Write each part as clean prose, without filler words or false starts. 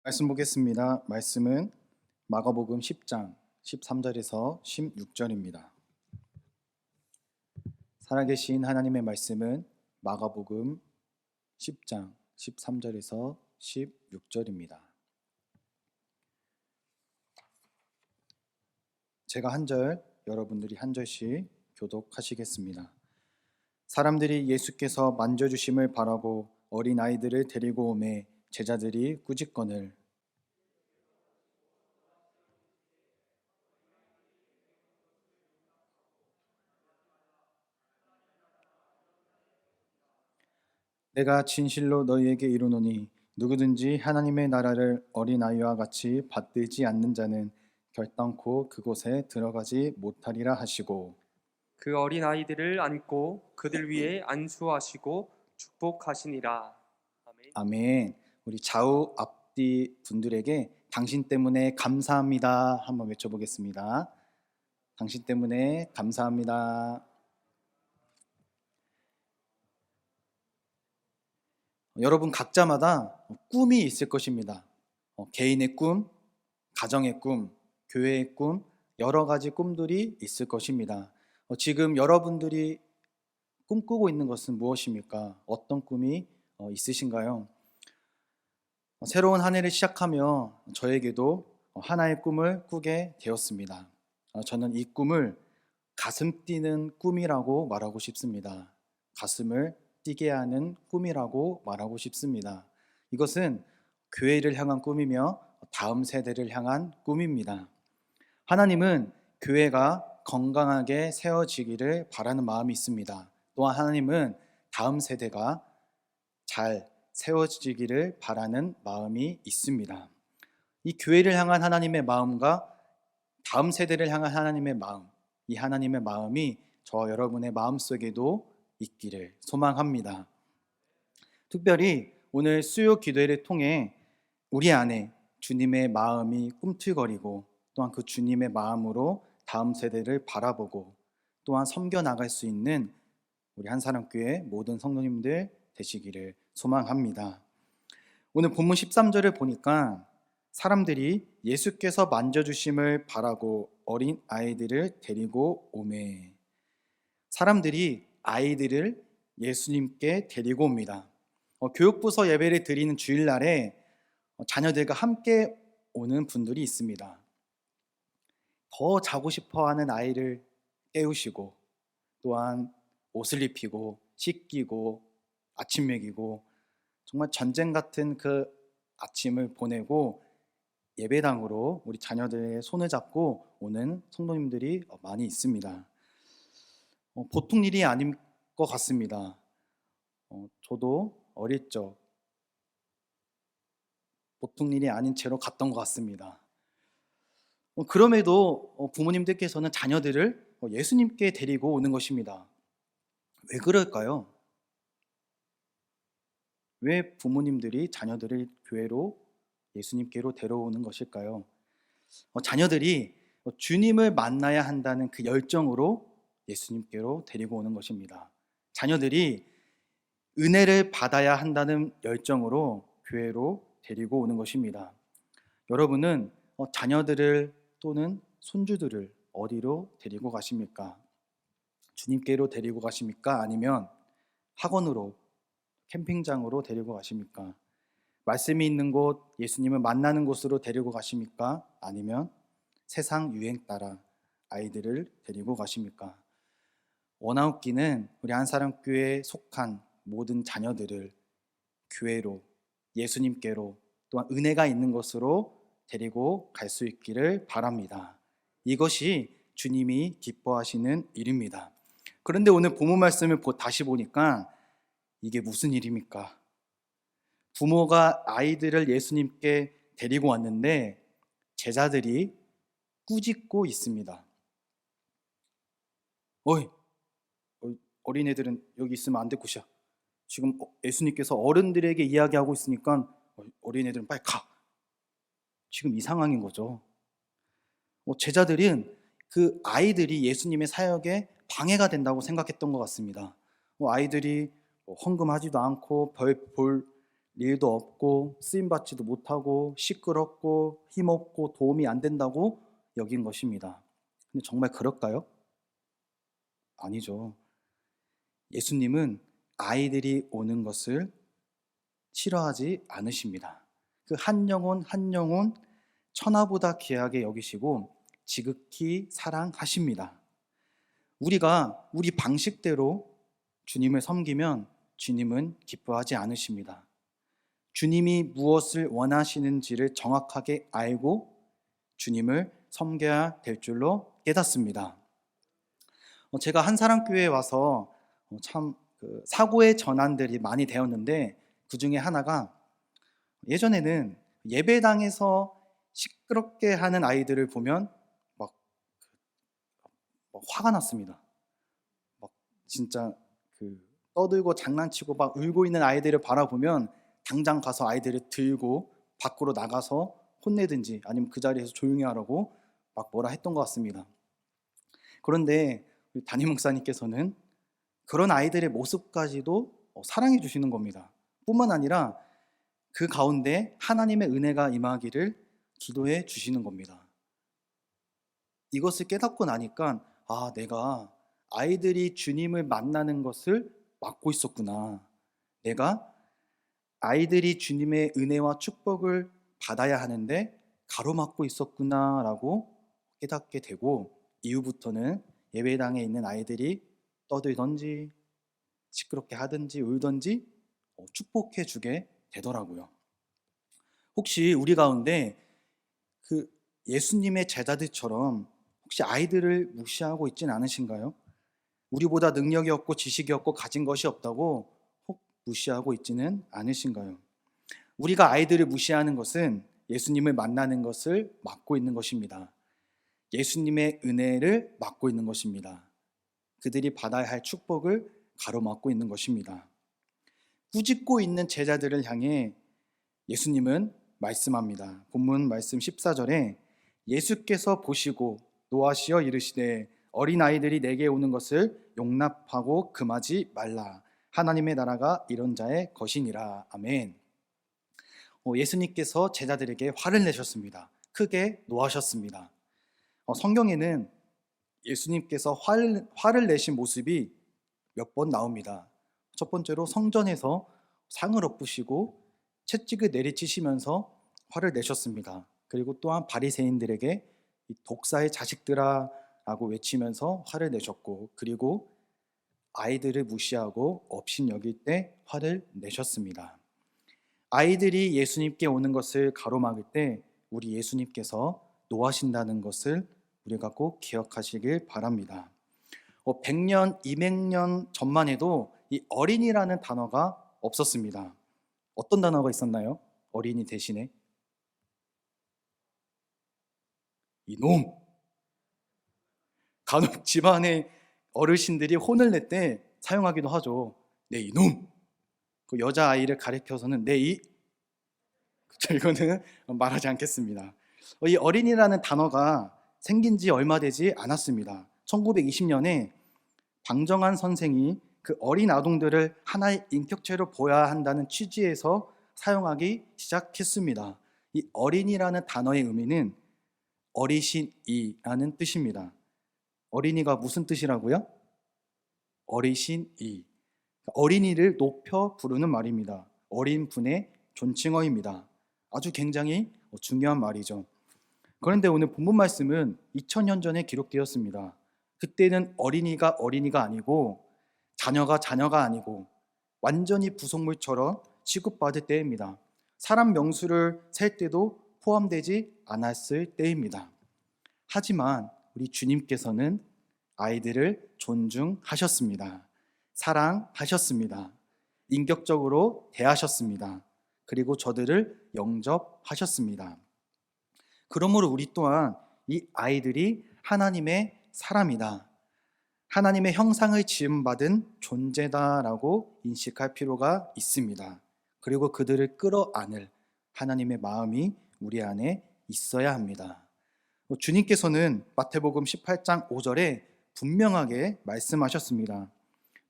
말씀 보겠습니다. 말씀은 마가복음 10장 13절에서 16절입니다. 살아계신 하나님의 말씀은 마가복음 10장 13절에서 16절입니다. 제가 한 절, 여러분들이 한 절씩 교독하시겠습니다. 사람들이 예수께서 만져주심을 바라고 어린 아이들을 데리고 오매 제자들이 꾸짖거늘 내가 진실로 너희에게 이르노니 누구든지 하나님의 나라를 어린아이와 같이 받들지 않는 자는 결단코 그곳에 들어가지 못하리라 하시고 그 어린 아이들을 안고 그들 위에 안수하시고 축복하시니라. 아멘. 아멘. 우리 좌우 앞뒤 분들에게 당신 때문에 감사합니다 한번 외쳐보겠습니다. 당신 때문에 감사합니다. 여러분 각자마다 꿈이 있을 것입니다. 개인의 꿈, 가정의 꿈, 교회의 꿈, 여러 가지 꿈들이 있을 것입니다. 지금 여러분들이 꿈꾸고 있는 것은 무엇입니까? 어떤 꿈이 있으신가요? 새로운 한 해를 시작하며 저에게도 하나의 꿈을 꾸게 되었습니다. 저는 이 꿈을 가슴 뛰는 꿈이라고 말하고 싶습니다. 가슴을 뛰게 하는 꿈이라고 말하고 싶습니다. 이것은 교회를 향한 꿈이며 다음 세대를 향한 꿈입니다. 하나님은 교회가 건강하게 세워지기를 바라는 마음이 있습니다. 또한 하나님은 다음 세대가 잘 세워지기를 바라는 마음이 있습니다. 이 교회를 향한 하나님의 마음과 다음 세대를 향한 하나님의 마음, 이 하나님의 마음이 저와 여러분의 마음속에도 있기를 소망합니다. 특별히 오늘 수요 기도회를 통해 우리 안에 주님의 마음이 꿈틀거리고 또한 그 주님의 마음으로 다음 세대를 바라보고 또한 섬겨 나갈 수 있는 우리 한사람교회 모든 성도님들 되시기를 소망합니다. 오늘 본문 13절을 보니까 사람들이 예수께서 만져주심을 바라고 어린 아이들을 데리고 오매, 사람들이 아이들을 예수님께 데리고 옵니다. 교육부서 예배를 드리는 주일날에 자녀들과 함께 오는 분들이 있습니다. 더 자고 싶어하는 아이를 깨우시고 또한 옷을 입히고 씻기고 아침 먹이고 정말 전쟁 같은 그 아침을 보내고 예배당으로 우리 자녀들의 손을 잡고 오는 성도님들이 많이 있습니다. 보통 일이 아닌 것 같습니다. 저도 어릴 적 보통 일이 아닌 채로 갔던 것 같습니다. 그럼에도 부모님들께서는 자녀들을 예수님께 데리고 오는 것입니다. 왜 그럴까요? 왜 부모님들이 자녀들을 교회로 예수님께로 데려오는 것일까요? 자녀들이 주님을 만나야 한다는 그 열정으로 예수님께로 데리고 오는 것입니다. 자녀들이 은혜를 받아야 한다는 열정으로 교회로 데리고 오는 것입니다. 여러분은 자녀들을 또는 손주들을 어디로 데리고 가십니까? 주님께로 데리고 가십니까? 아니면 학원으로, 캠핑장으로 데리고 가십니까? 말씀이 있는 곳, 예수님을 만나는 곳으로 데리고 가십니까? 아니면 세상 유행 따라 아이들을 데리고 가십니까? 원아웃기는 우리 한사람교회에 속한 모든 자녀들을 교회로, 예수님께로, 또한 은혜가 있는 곳으로 데리고 갈 수 있기를 바랍니다. 이것이 주님이 기뻐하시는 일입니다. 그런데 오늘 본문 말씀을 다시 보니까 이게 무슨 일입니까? 부모가 아이들을 예수님께 데리고 왔는데 제자들이 꾸짖고 있습니다. 어이, 어린애들은 여기 있으면 안 될 곳이야. 지금 예수님께서 어른들에게 이야기하고 있으니까 어린애들은 빨리 가. 지금 이 상황인 거죠. 제자들은 그 아이들이 예수님의 사역에 방해가 된다고 생각했던 것 같습니다. 아이들이 헌금하지도 않고 별 볼 일도 없고 쓰임받지도 못하고 시끄럽고 힘없고 도움이 안 된다고 여긴 것입니다. 근데 정말 그럴까요? 아니죠. 예수님은 아이들이 오는 것을 싫어하지 않으십니다. 그 한 영혼 한 영혼 천하보다 귀하게 여기시고 지극히 사랑하십니다. 우리가 우리 방식대로 주님을 섬기면 주님은 기뻐하지 않으십니다. 주님이 무엇을 원하시는지를 정확하게 알고 주님을 섬겨야 될 줄로 깨닫습니다. 제가 한사랑교회에 와서 참 사고의 전환들이 많이 되었는데, 그 중에 하나가, 예전에는 예배당에서 시끄럽게 하는 아이들을 보면 막 화가 났습니다. 막 진짜 떠들고 장난치고 막 울고 있는 아이들을 바라보면 당장 가서 아이들을 들고 밖으로 나가서 혼내든지 아니면 그 자리에서 조용히 하라고 막 뭐라 했던 것 같습니다. 그런데 우리 담임 목사님께서는 그런 아이들의 모습까지도 사랑해 주시는 겁니다. 뿐만 아니라 그 가운데 하나님의 은혜가 임하기를 기도해 주시는 겁니다. 이것을 깨닫고 나니까, 내가 아이들이 주님을 만나는 것을 막고 있었구나. 내가 아이들이 주님의 은혜와 축복을 받아야 하는데 가로막고 있었구나 라고 깨닫게 되고, 이후부터는 예배당에 있는 아이들이 떠들던지 시끄럽게 하든지 울든지 축복해 주게 되더라고요. 혹시 우리 가운데 예수님의 제자들처럼 혹시 아이들을 무시하고 있진 않으신가요? 우리보다 능력이 없고 지식이 없고 가진 것이 없다고 혹 무시하고 있지는 않으신가요? 우리가 아이들을 무시하는 것은 예수님을 만나는 것을 막고 있는 것입니다. 예수님의 은혜를 막고 있는 것입니다. 그들이 받아야 할 축복을 가로막고 있는 것입니다. 꾸짖고 있는 제자들을 향해 예수님은 말씀합니다. 본문 말씀 14절에 예수께서 보시고 노하시어 이르시되 어린아이들이 내게 오는 것을 용납하고 금하지 말라. 하나님의 나라가 이런 자의 것이니라. 아멘. 예수님께서 제자들에게 화를 내셨습니다. 크게 노하셨습니다. 성경에는 예수님께서 화를 내신 모습이 몇 번 나옵니다. 첫 번째로 성전에서 상을 엎으시고 채찍을 내리치시면서 화를 내셨습니다. 그리고 또한 바리새인들에게 이 독사의 자식들아 라고 외치면서 화를 내셨고, 그리고 아이들을 무시하고 업신 여길 때 화를 내셨습니다. 아이들이 예수님께 오는 것을 가로막을 때 우리 예수님께서 노하신다는 것을 우리가 꼭 기억하시길 바랍니다. 100년, 200년 전만 해도 이 어린이라는 단어가 없었습니다. 어떤 단어가 있었나요? 어린이 대신에 이놈! 간혹 집안의 어르신들이 혼을 낼 때 사용하기도 하죠. 네 이놈! 그 여자아이를 가리켜서는 이거는 말하지 않겠습니다. 이 어린이라는 단어가 생긴 지 얼마 되지 않았습니다. 1920년에 방정환 선생이 그 어린 아동들을 하나의 인격체로 보아야 한다는 취지에서 사용하기 시작했습니다. 이 어린이라는 단어의 의미는 어리신이라는 뜻입니다. 어린이가 무슨 뜻이라고요? 어리신이. 어린이를 높여 부르는 말입니다. 어린 분의 존칭어입니다. 아주 굉장히 중요한 말이죠. 그런데 오늘 본문 말씀은 2000년 전에 기록되었습니다. 그때는 어린이가 아니고 자녀가 아니고 완전히 부속물처럼 취급받을 때입니다. 사람 명수를 셀 때도 포함되지 않았을 때입니다. 하지만 우리 주님께서는 아이들을 존중하셨습니다. 사랑하셨습니다. 인격적으로 대하셨습니다. 그리고 저들을 영접하셨습니다. 그러므로 우리 또한 이 아이들이 하나님의 사람이다, 하나님의 형상을 지음받은 존재다라고 인식할 필요가 있습니다. 그리고 그들을 끌어안을 하나님의 마음이 우리 안에 있어야 합니다. 주님께서는 마태복음 18장 5절에 분명하게 말씀하셨습니다.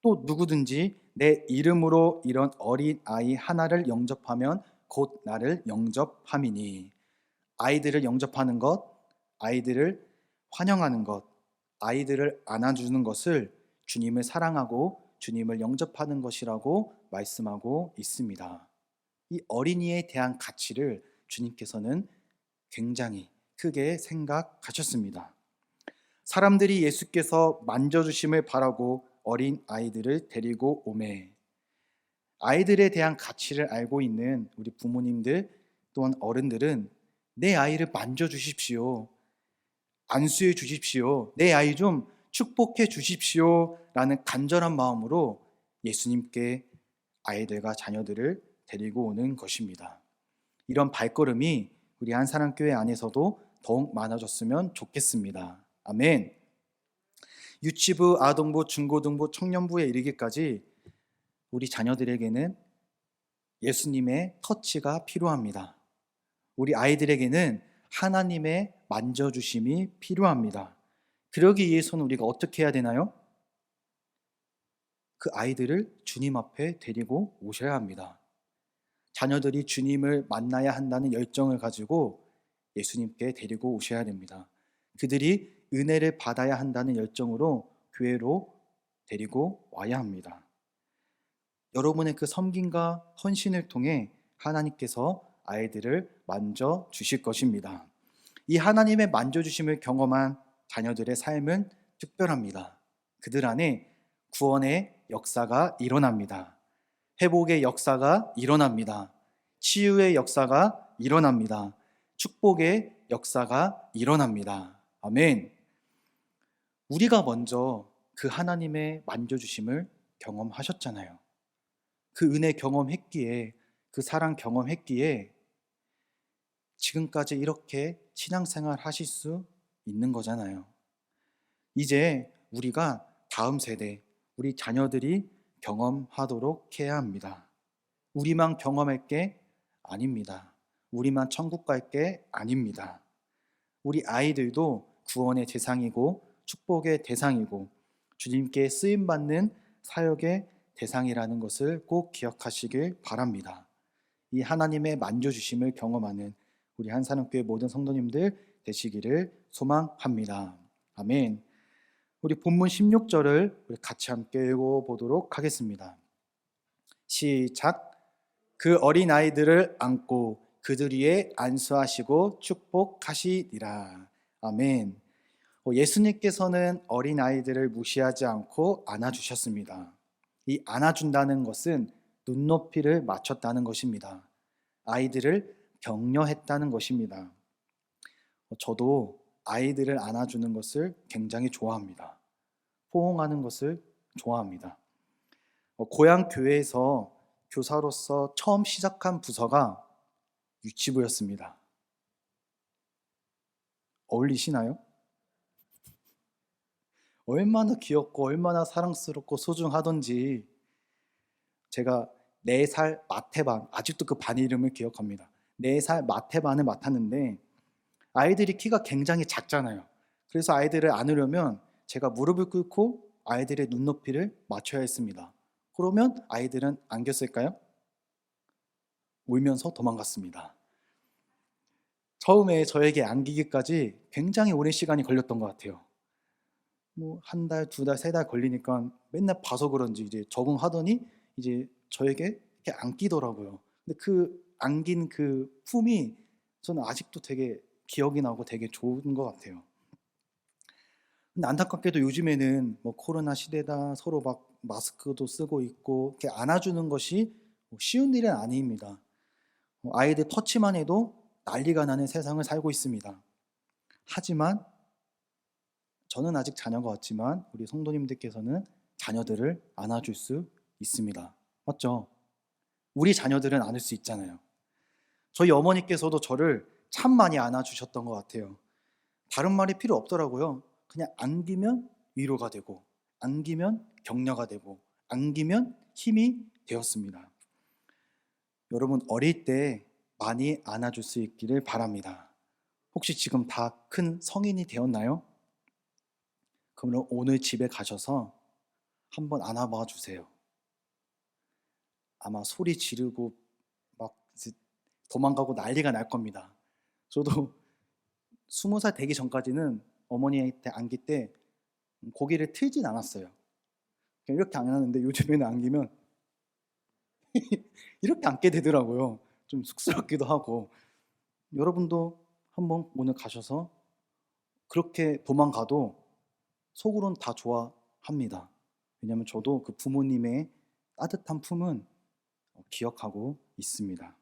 또 누구든지 내 이름으로 이런 어린 아이 하나를 영접하면 곧 나를 영접함이니. 아이들을 영접하는 것, 아이들을 환영하는 것, 아이들을 안아주는 것을 주님을 사랑하고 주님을 영접하는 것이라고 말씀하고 있습니다. 이 어린이에 대한 가치를 주님께서는 굉장히 크게 생각하셨습니다. 사람들이 예수께서 만져주심을 바라고 어린 아이들을 데리고 오매. 아이들에 대한 가치를 알고 있는 우리 부모님들 또한 어른들은 내 아이를 만져주십시오. 안수해 주십시오. 내 아이 좀 축복해 주십시오. 라는 간절한 마음으로 예수님께 아이들과 자녀들을 데리고 오는 것입니다. 이런 발걸음이 우리 한사랑교회 안에서도 더욱 많아졌으면 좋겠습니다. 아멘. 유치부, 아동부, 중고등부, 청년부에 이르기까지 우리 자녀들에게는 예수님의 터치가 필요합니다. 우리 아이들에게는 하나님의 만져주심이 필요합니다. 그러기 위해서는 우리가 어떻게 해야 되나요? 그 아이들을 주님 앞에 데리고 오셔야 합니다. 자녀들이 주님을 만나야 한다는 열정을 가지고 예수님께 데리고 오셔야 됩니다. 그들이 은혜를 받아야 한다는 열정으로 교회로 데리고 와야 합니다. 여러분의 그 섬김과 헌신을 통해 하나님께서 아이들을 만져 주실 것입니다. 이 하나님의 만져주심을 경험한 자녀들의 삶은 특별합니다. 그들 안에 구원의 역사가 일어납니다. 회복의 역사가 일어납니다. 치유의 역사가 일어납니다. 축복의 역사가 일어납니다. 아멘. 우리가 먼저 그 하나님의 만져주심을 경험하셨잖아요. 그 은혜 경험했기에, 그 사랑 경험했기에 지금까지 이렇게 신앙생활 하실 수 있는 거잖아요. 이제 우리가 다음 세대, 우리 자녀들이 경험하도록 해야 합니다. 우리만 경험할 게 아닙니다. 우리만 천국 갈 게 아닙니다. 우리 아이들도 구원의 대상이고 축복의 대상이고 주님께 쓰임받는 사역의 대상이라는 것을 꼭 기억하시길 바랍니다. 이 하나님의 만져주심을 경험하는 우리 한사랑교회 모든 성도님들 되시기를 소망합니다. 아멘. 우리 본문 16절을 우리 같이 함께 읽어보도록 하겠습니다. 시작. 그 어린아이들을 안고 그들 위에 안수하시고 축복하시니라. 아멘. 예수님께서는 어린아이들을 무시하지 않고 안아주셨습니다. 이 안아준다는 것은 눈높이를 맞췄다는 것입니다. 아이들을 격려했다는 것입니다. 저도 아이들을 안아주는 것을 굉장히 좋아합니다. 포옹하는 것을 좋아합니다. 고향 교회에서 교사로서 처음 시작한 부서가 유치부였습니다. 어울리시나요? 얼마나 귀엽고 얼마나 사랑스럽고 소중하던지 제가 4살 마태반, 아직도 그 반 이름을 기억합니다. 4살 마태반을 맡았는데 아이들이 키가 굉장히 작잖아요. 그래서 아이들을 안으려면 제가 무릎을 꿇고 아이들의 눈높이를 맞춰야 했습니다. 그러면 아이들은 안겼을까요? 울면서 도망갔습니다. 처음에 저에게 안기기까지 굉장히 오랜 시간이 걸렸던 것 같아요. 한 달, 2달, 3달 걸리니까 맨날 봐서 그런지 이제 적응하더니 이제 저에게 이렇게 안기더라고요. 근데 그 안긴 그 품이 저는 아직도 되게 기억이 나고 되게 좋은 것 같아요. 근데 안타깝게도 요즘에는 코로나 시대다 서로 막 마스크도 쓰고 있고 이렇게 안아주는 것이 쉬운 일은 아닙니다. 아이들 터치만 해도 난리가 나는 세상을 살고 있습니다. 하지만 저는 아직 자녀가 없지만 우리 성도님들께서는 자녀들을 안아줄 수 있습니다. 맞죠? 우리 자녀들은 안을 수 있잖아요. 저희 어머니께서도 저를 참 많이 안아주셨던 것 같아요. 다른 말이 필요 없더라고요. 그냥 안기면 위로가 되고 안기면 격려가 되고 안기면 힘이 되었습니다. 여러분 어릴 때 많이 안아줄 수 있기를 바랍니다. 혹시 지금 다 큰 성인이 되었나요? 그러면 오늘 집에 가셔서 한번 안아봐 주세요. 아마 소리 지르고 막 이제 도망가고 난리가 날 겁니다. 저도 20살 되기 전까지는 어머니한테 안길 때 고개를 틀진 않았어요. 그냥 이렇게 안 하는데 요즘에는 안기면 이렇게 앉게 되더라고요. 좀 쑥스럽기도 하고. 여러분도 한번 오늘 가셔서 그렇게 도망가도 속으로는 다 좋아합니다. 왜냐하면 저도 그 부모님의 따뜻한 품은 기억하고 있습니다.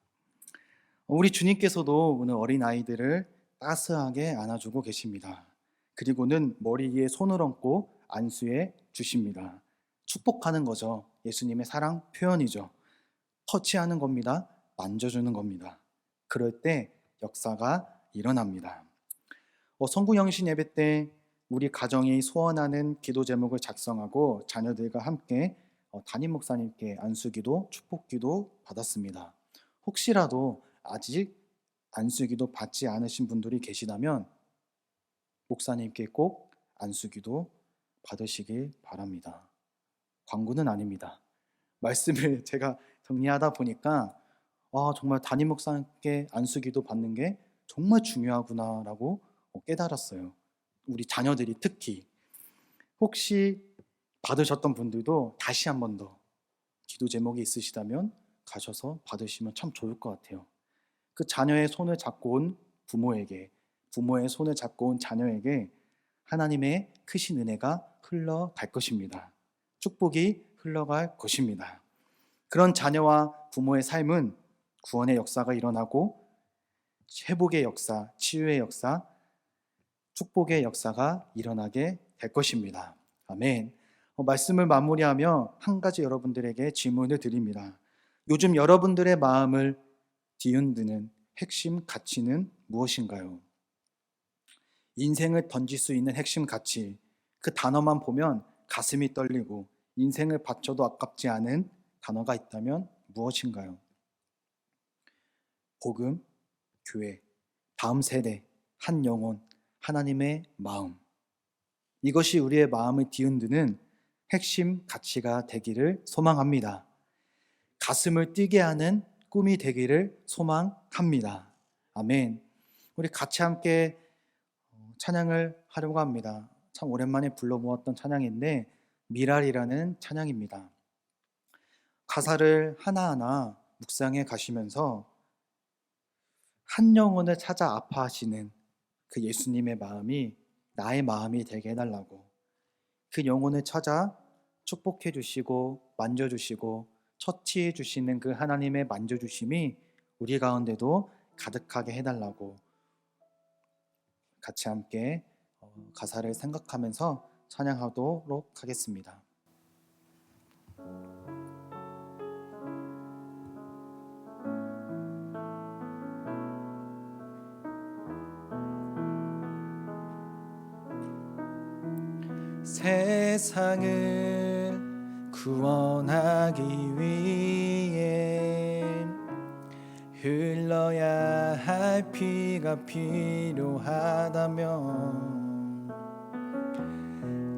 우리 주님께서도 오늘 어린아이들을 따스하게 안아주고 계십니다. 그리고는 머리 위에 손을 얹고 안수해 주십니다. 축복하는 거죠. 예수님의 사랑 표현이죠. 터치하는 겁니다. 만져주는 겁니다. 그럴 때 역사가 일어납니다. 성구영신 예배 때 우리 가정이 소원하는 기도 제목을 작성하고 자녀들과 함께 담임 목사님께 안수기도 축복기도 받았습니다. 혹시라도 아직 안수기도 받지 않으신 분들이 계시다면 목사님께 꼭 안수기도 받으시길 바랍니다. 광고는 아닙니다. 말씀을 제가 정리하다 보니까 정말 담임 목사님께 안수기도 받는 게 정말 중요하구나라고 깨달았어요. 우리 자녀들이 특히. 혹시 받으셨던 분들도 다시 한 번 더 기도 제목이 있으시다면 가셔서 받으시면 참 좋을 것 같아요. 그 자녀의 손을 잡고 온 부모에게, 부모의 손을 잡고 온 자녀에게 하나님의 크신 은혜가 흘러갈 것입니다. 축복이 흘러갈 것입니다. 그런 자녀와 부모의 삶은 구원의 역사가 일어나고 회복의 역사, 치유의 역사, 축복의 역사가 일어나게 될 것입니다. 아멘. 말씀을 마무리하며 한 가지 여러분들에게 질문을 드립니다. 요즘 여러분들의 마음을 뒤흔드는 핵심 가치는 무엇인가요? 인생을 던질 수 있는 핵심 가치, 그 단어만 보면 가슴이 떨리고 인생을 바쳐도 아깝지 않은 단어가 있다면 무엇인가요? 복음, 교회, 다음 세대, 한 영혼, 하나님의 마음. 이것이 우리의 마음을 뒤흔드는 핵심 가치가 되기를 소망합니다. 가슴을 뛰게 하는 꿈이 되기를 소망합니다. 아멘. 우리 같이 함께 찬양을 하려고 합니다. 참 오랜만에 불러보았던 찬양인데 미랄이라는 찬양입니다. 가사를 하나하나 묵상해 가시면서 한 영혼을 찾아 아파하시는 그 예수님의 마음이 나의 마음이 되게 해달라고, 그 영혼을 찾아 축복해 주시고 만져주시고 처치해 주시는 그 하나님의 만져주심이 우리 가운데도 가득하게 해달라고 같이 함께 가사를 생각하면서 찬양하도록 하겠습니다. 세상을 구원하기 위해 흘러야 할 피가 필요하다면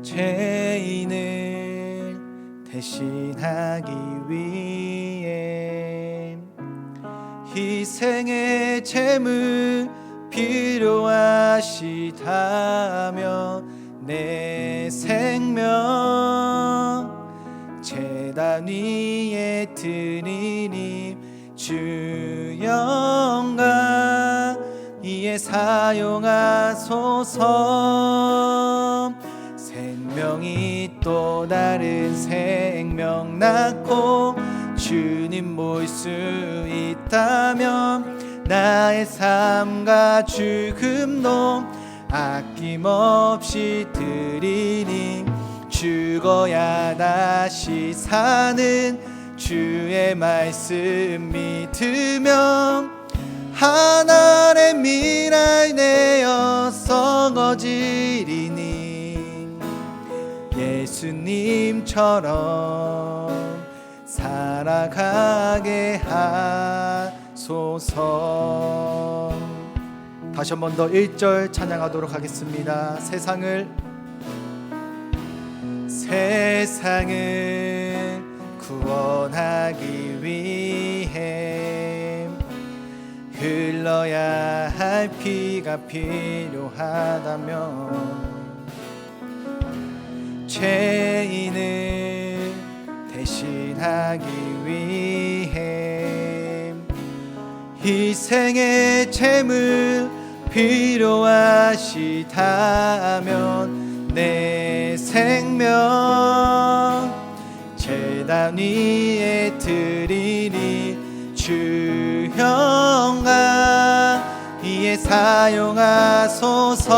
죄인을 대신하기 위해 희생의 제물 필요하시다면 내 생명 제단 위에 드리니 주 영광 이에 사용하소서. 생명이 또 다른 생명 낳고 주님 볼 수 있다면 나의 삶과 죽음도 아낌없이 드리니 죽어야 다시 사는 주의 말씀 믿으며 하늘의 미랄 내어 썩어지리니 예수님처럼 살아가게 하소서. 다시 한 번 더 1절 찬양하도록 하겠습니다. 세상을 구원하기 위해 흘러야 할 피가 필요하다면 죄인을 대신하기 위해 희생의 제물 필요하시다면 내 생명 제단 위에 드리니 주 영광 이에 사용하소서.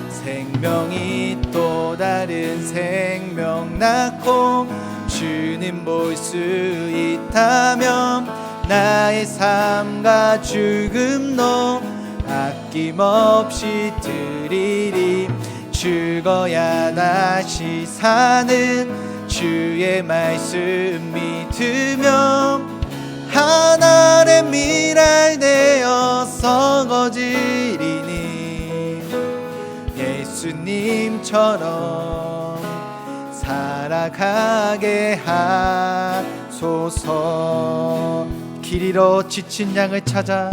생명이 또 다른 생명 낳고 주님 볼 수 있다면 나의 삶과 죽음도 아낌없이 드리리. 죽어야 다시 사는 주의 말씀 믿으며 하나의 미랄 되어서 거지리니 예수님처럼 살아가게 하소서. 길 잃어 지친 양을 찾아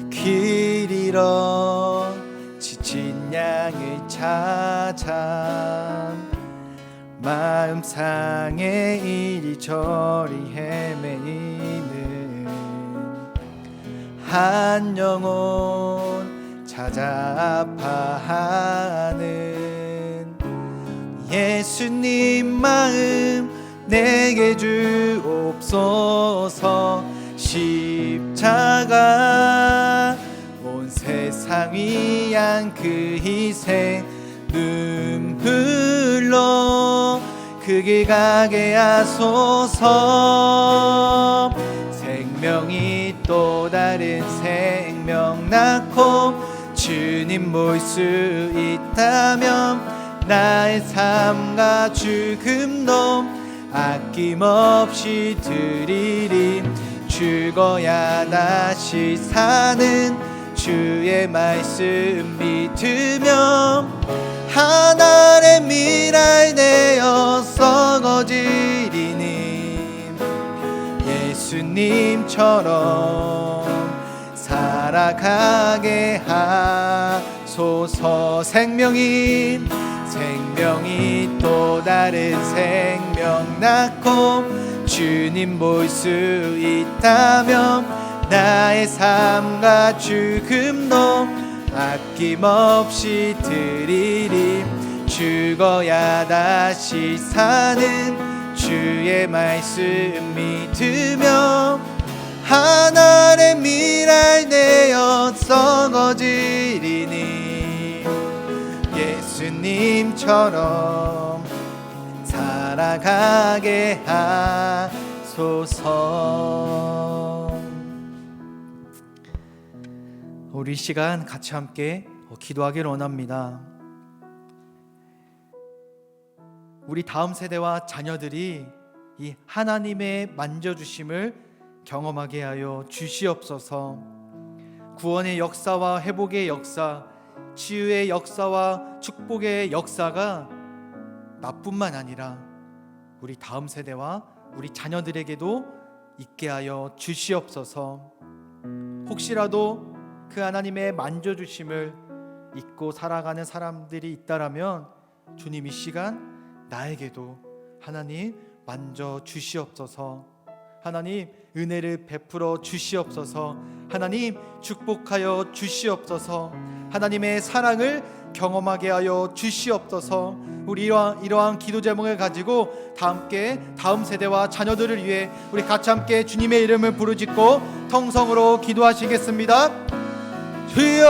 길 잃어 지친 양을 찾아 마음 상해 이리저리 헤매이는 한 영혼 찾아 아파하는 예수님 마음 내게 주옵소서. 십자가 온 세상 위한 그 희생 눈물로 그 길 가게 하소서. 생명이 또 다른 생명 낳고 주님 볼 수 있다면 나의 삶과 죽음도 아낌없이 드리리. 죽어야 다시 사는 주의 말씀 믿으며 하나의 미랄 되어서 거지리니 예수님처럼 살아가게 하소서. 생명이 또 다른 생명 낳고 주님 볼 수 있다면 나의 삶과 죽음도 아낌없이 드리리. 죽어야 다시 사는 주의 말씀 믿으며 하나의 미랄 되어서 거지리니 예수님처럼 살아가게 하소서. 우리 시간 같이 함께 기도하기를 원합니다. 우리 다음 세대와 자녀들이 이 하나님의 만져주심을 경험하게 하여 주시옵소서. 구원의 역사와 회복의 역사, 치유의 역사와 축복의 역사가 나뿐만 아니라 우리 다음 세대와 우리 자녀들에게도 있게 하여 주시옵소서. 혹시라도 그 하나님의 만져주심을 잊고 살아가는 사람들이 있다라면 주님 이 시간 나에게도 하나님 만져 주시옵소서. 하나님 은혜를 베풀어 주시옵소서. 하나님 축복하여 주시옵소서. 하나님의 사랑을 경험하게 하여 주시옵소서. 우리 이러한 기도 제목을 가지고 다 함께 다음 세대와 자녀들을 위해 우리 같이 함께 주님의 이름을 부르짖고 통성으로 기도하시겠습니다. 주여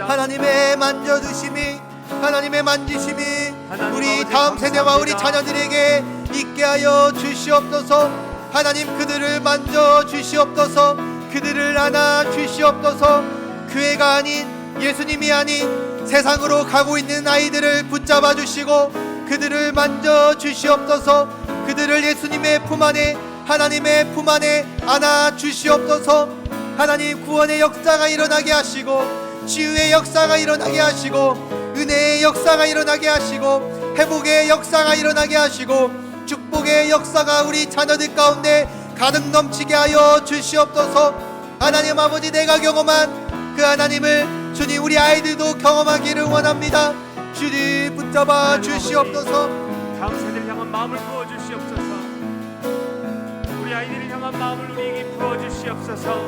하나님의 만져주심이 하나님의 만지심이 우리 다음 세대와 우리 자녀들에게 있게 하여 주시옵소서. 하나님 그들을 만져 주시옵소서. 그들을 안아 주시옵소서. 교회가 아닌, 예수님이 아닌 세상으로 가고 있는 아이들을 붙잡아 주시고 그들을 만져 주시옵소서. 그들을 예수님의 품 안에, 하나님의 품 안에 안아 주시옵소서. 하나님 구원의 역사가 일어나게 하시고 치유의 역사가 일어나게 하시고 은혜의 역사가 일어나게 하시고 회복의 역사가 일어나게 하시고 축복의 역사가 우리 자녀들 가운데 가득 넘치게 하여 주시옵소서. 하나님 아버지, 내가 경험한 그 하나님을 주님 우리 아이들도 경험하기를 원합니다. 주님 붙잡아 주시옵소서. 다음 세대를 향한 마음을 부어주시옵소서. 우리 아이들을 향한 마음을 우리에게 부어주시옵소서.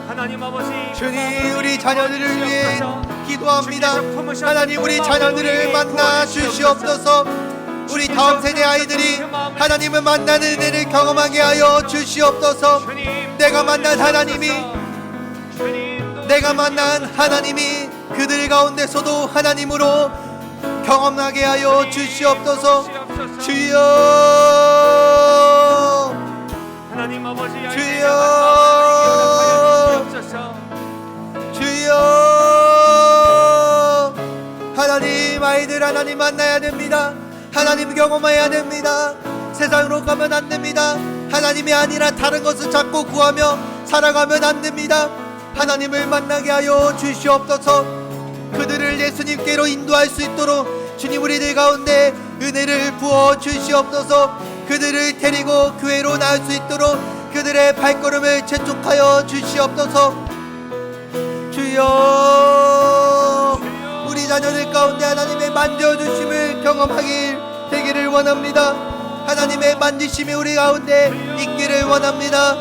하나님 아버지, 주님 우리 자녀들을 위해 기도합니다. 하나님 우리 자녀들을 만나 주시옵소서. 우리 다음 세대 아이들이 하나님을 만나는 은혜를 경험하게 하여 주시옵소서. 내가 만난 하나님이, 내가 만난 하나님이 그들 가운데서도 하나님으로 경험하게 하여 주시옵소서. 주여, 하나님 아버지, 주여, 하나님 아이들 하나님 만나야 됩니다. 하나님 경험해야 됩니다. 세상으로 가면 안 됩니다. 하나님이 아니라 다른 것을 찾고 구하며 살아가면 안 됩니다. 하나님을 만나게 하여 주시옵소서. 그들을 예수님께로 인도할 수 있도록 주님 우리들 가운데 은혜를 부어 주시옵소서. 그들을 데리고 교회로 나올 수 있도록 그들의 발걸음을 재촉하여 주시옵소서. 주여, 우리 자녀들 가운데 하나님의 만져주심을 경험하길 되기를 원합니다. 하나님의 만지심이 우리 가운데 있기를 원합니다.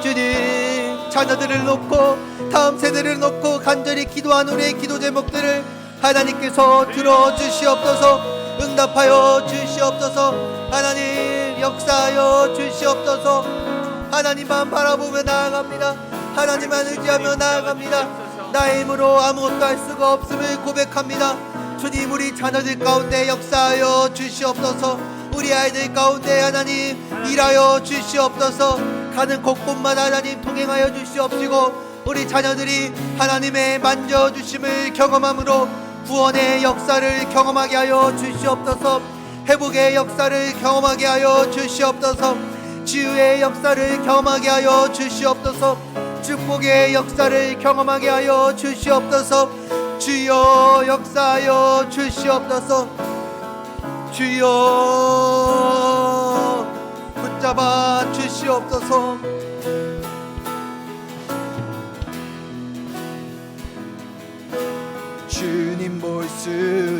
주님, 자녀들을 놓고 다음 세대를 놓고 간절히 기도한 우리의 기도 제목들을 하나님께서 들어주시옵소서. 응답하여 주시옵소서. 하나님 역사하여 주시옵소서. 하나님만 바라보며 나아갑니다. 하나님만 의지하며 나아갑니다. 나의 힘으로 아무것도 할 수가 없음을 고백합니다. 주님 우리 자녀들 가운데 역사하여 주시옵소서. 우리 아이들 가운데 하나님 일하여 주시옵소서. 가는 곳곳마다 하나님 동행하여 주시옵시고 우리 자녀들이 하나님의 만져주심을 경험함으로 구원의 역사를 경험하게 하여 주시옵소서. 회복의 역사를 경험하게 하여 주시옵소서. 치유의 역사를 경험하게 하여 주시옵소서. 축복의 역사를 경험하게 하여 주시옵소서. 주여 역사하여 주시옵소서. 주여 붙잡아 주시옵소서. 주님 볼 수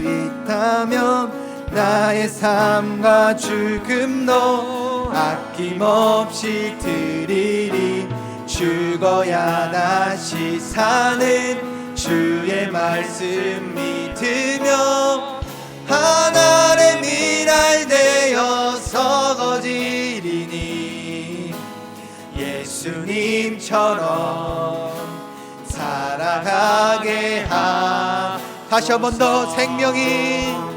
있다면 나의 삶과 죽음도 아낌없이 드리리. 죽어야 다시 사는 주의 말씀 믿으며 하나의 미랄 되어서 거지리니 예수님처럼 살아가게 하. 다시 한 번 더 생명이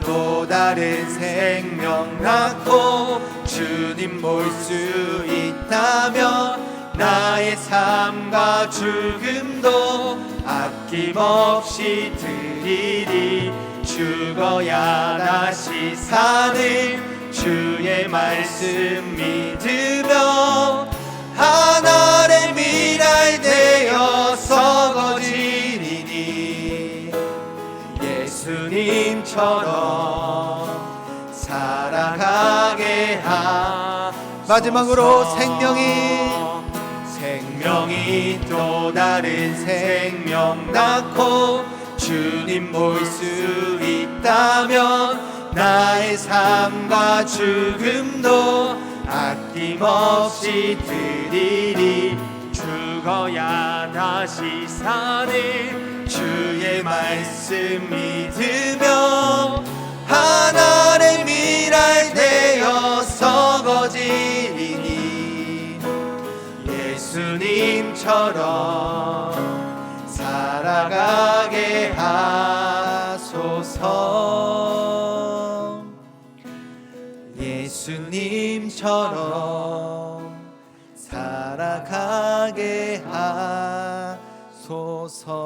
또 다른 생명 낳고 주님 볼 수 있다면 나의 삶과 죽음도 아낌없이 드리리. 죽어야 다시 사는 주의 말씀 믿으며 하나의 미랄 되어서 거지리니 예수님처럼 살아가게 하. 마지막으로 생명이 또 다른 생명 낳고 주님 볼 수 있다면 나의 삶과 죽음도 아낌없이 드리리. 죽어야 다시 사는 주의 말씀 믿으며 하나의 미랄 되어서 거지리니 예수님처럼 살아가게 하소서. 주님처럼 살아가게 하소서.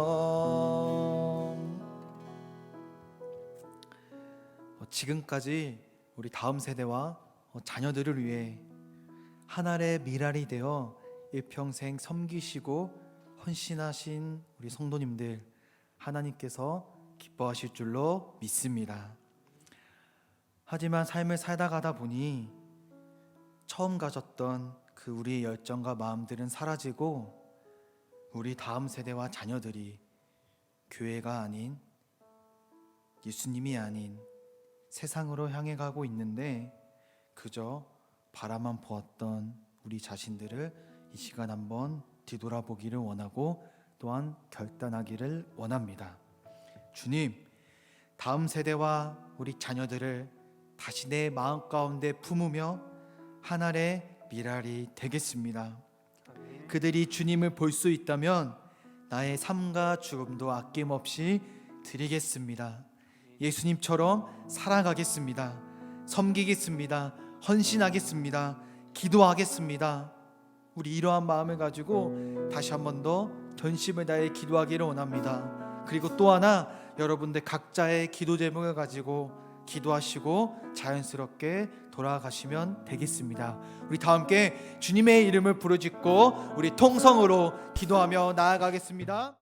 지금까지 우리 다음 세대와 자녀들을 위해 하나의 미랄이 되어 일평생 섬기시고 헌신하신 우리 성도님들, 하나님께서 기뻐하실 줄로 믿습니다. 하지만 삶을 살다 가다 보니 처음 가졌던 그 우리의 열정과 마음들은 사라지고 우리 다음 세대와 자녀들이 교회가 아닌, 예수님이 아닌 세상으로 향해 가고 있는데 그저 바라만 보았던 우리 자신들을 이 시간 한번 뒤돌아보기를 원하고 또한 결단하기를 원합니다. 주님, 다음 세대와 우리 자녀들을 다시 내 마음 가운데 품으며 하나의 미랄이 되겠습니다. 그들이 주님을 볼 수 있다면 나의 삶과 죽음도 아낌없이 드리겠습니다. 예수님처럼 살아가겠습니다. 섬기겠습니다. 헌신하겠습니다. 기도하겠습니다. 우리 이러한 마음을 가지고 다시 한 번 더 전심을 다해 기도하기를 원합니다. 그리고 또 하나, 여러분들 각자의 기도 제목을 가지고 기도하시고 자연스럽게 돌아가시면 되겠습니다. 우리 다 함께 주님의 이름을 부르짖고 우리 통성으로 기도하며 나아가겠습니다.